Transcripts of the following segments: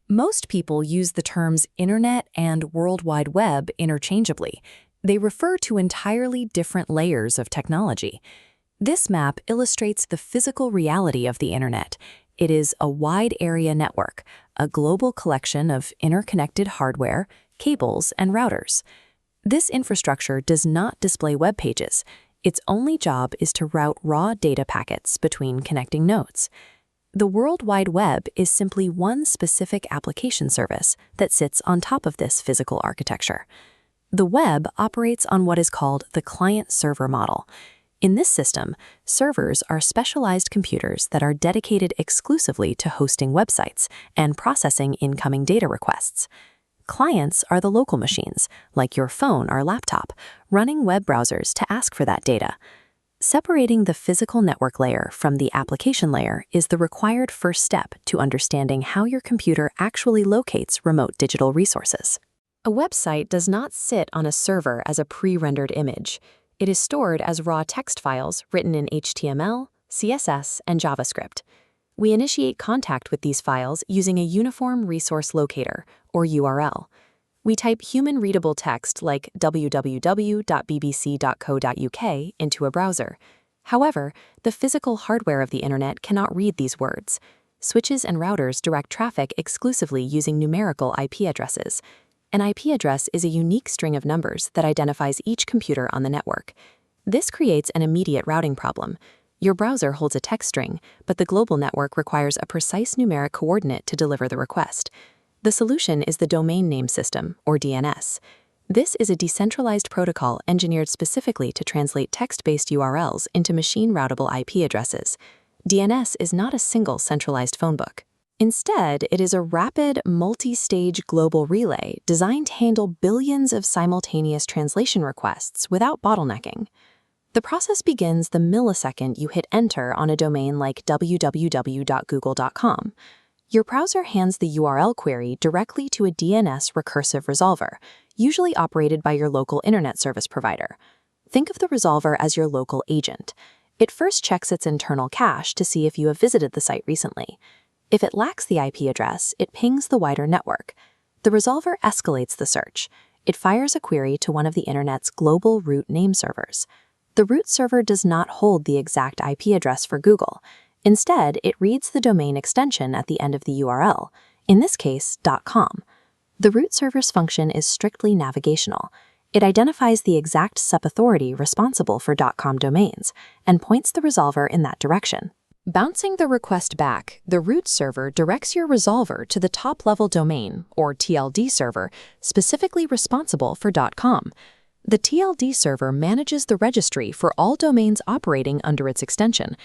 Most people use the terms Internet and World Wide Web interchangeably. They refer to entirely different layers of technology. This map illustrates the physical reality of the Internet. It is a wide-area network, a global collection of interconnected hardware, cables, and routers. This infrastructure does not display web pages. Its only job is to route raw data packets between connecting nodes. The World Wide Web is simply one specific application service that sits on top of this physical architecture. The web operates on what is called the client-server model. In this system, servers are specialized computers that are dedicated exclusively to hosting websites and processing incoming data requests. Clients are the local machines, like your phone or laptop, running web browsers to ask for that data. Separating the physical network layer from the application layer is the required first step to understanding how your computer actually locates remote digital resources. A website does not sit on a server as a pre-rendered image. It is stored as raw text files written in HTML, CSS, and JavaScript. We initiate contact with these files using a Uniform Resource Locator, or URL. We type human-readable text like www.bbc.co.uk into a browser. However, the physical hardware of the Internet cannot read these words. Switches and routers direct traffic exclusively using numerical IP addresses. An IP address is a unique string of numbers that identifies each computer on the network. This creates an immediate routing problem. Your browser holds a text string, but the global network requires a precise numeric coordinate to deliver the request. The solution is the Domain Name System, or DNS. This is a decentralized protocol engineered specifically to translate text-based URLs into machine-routable IP addresses. DNS is not a single centralized phone book. Instead, it is a rapid, multi-stage global relay designed to handle billions of simultaneous translation requests without bottlenecking. The process begins the millisecond you hit enter on a domain like www.google.com. Your browser hands the URL query directly to a DNS recursive resolver, usually operated by your local internet service provider. Think of the resolver as your local agent. It first checks its internal cache to see if you have visited the site recently. If it lacks the IP address, it pings the wider network. The resolver escalates the search. It fires a query to one of the Internet's global root name servers. The root server does not hold the exact IP address for Google. Instead, it reads the domain extension at the end of the URL, in this case, .com. The root server's function is strictly navigational. It identifies the exact sub-authority responsible for .com domains and points the resolver in that direction. Bouncing the request back, the root server directs your resolver to the top-level domain, or TLD server, specifically responsible for .com. The TLD server manages the registry for all domains operating under its extension.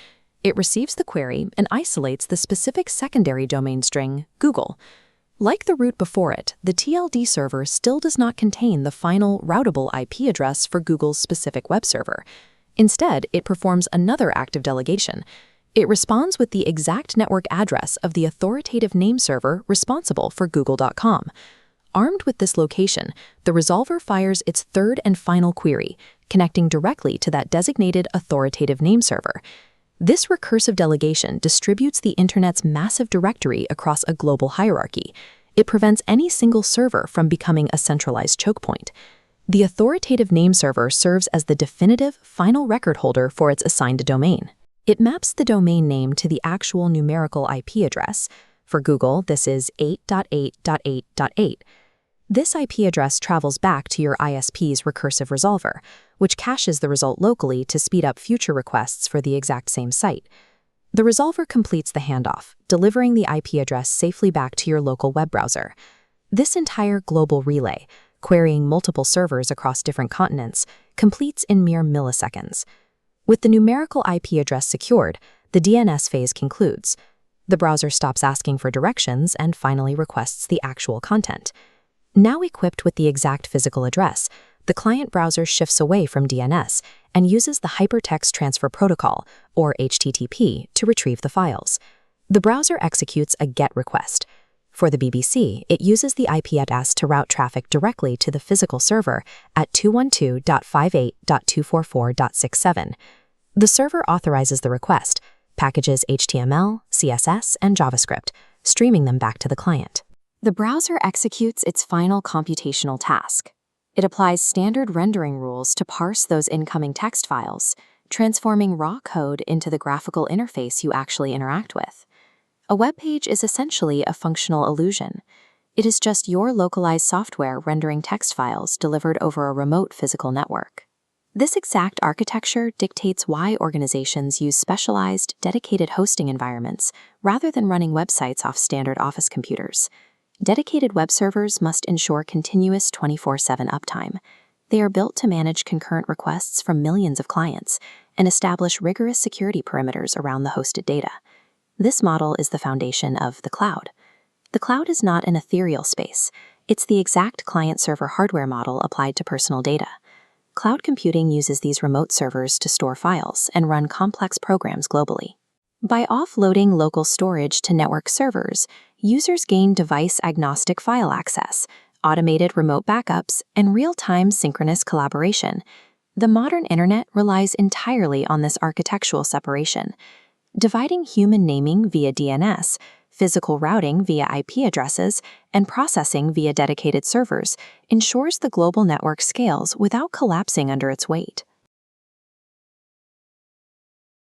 It receives the query and isolates the specific secondary domain string, Google. Like the root before it, the TLD server still does not contain the final routable IP address for Google's specific web server. Instead, it performs another act of delegation. It responds with the exact network address of the authoritative name server responsible for Google.com. Armed with this location, the resolver fires its third and final query, connecting directly to that designated authoritative name server. This recursive delegation distributes the Internet's massive directory across a global hierarchy. It prevents any single server from becoming a centralized choke point. The authoritative name server serves as the definitive final record holder for its assigned domain. It maps the domain name to the actual numerical IP address. For Google, this is 8.8.8.8. This IP address travels back to your ISP's recursive resolver, which caches the result locally to speed up future requests for the exact same site. The resolver completes the handoff, delivering the IP address safely back to your local web browser. This entire global relay, querying multiple servers across different continents, completes in mere milliseconds. With the numerical IP address secured, the DNS phase concludes. The browser stops asking for directions and finally requests the actual content. Now equipped with the exact physical address, the client browser shifts away from DNS and uses the Hypertext Transfer Protocol, or HTTP, to retrieve the files. The browser executes a GET request. For the BBC, it uses the IP address to route traffic directly to the physical server at 212.58.244.67. The server authorizes the request, packages HTML, CSS, and JavaScript, streaming them back to the client. The browser executes its final computational task. It applies standard rendering rules to parse those incoming text files, transforming raw code into the graphical interface you actually interact with. A web page is essentially a functional illusion. It is just your localized software rendering text files delivered over a remote physical network. This exact architecture dictates why organizations use specialized, dedicated hosting environments rather than running websites off standard office computers. Dedicated web servers must ensure continuous 24/7 uptime. They are built to manage concurrent requests from millions of clients and establish rigorous security perimeters around the hosted data. This model is the foundation of the cloud. The cloud is not an ethereal space. It's the exact client-server hardware model applied to personal data. Cloud computing uses these remote servers to store files and run complex programs globally. By offloading local storage to network servers, users gain device-agnostic file access, automated remote backups, and real-time synchronous collaboration. The modern internet relies entirely on this architectural separation. Dividing human naming via DNS, physical routing via IP addresses, and processing via dedicated servers ensures the global network scales without collapsing under its weight.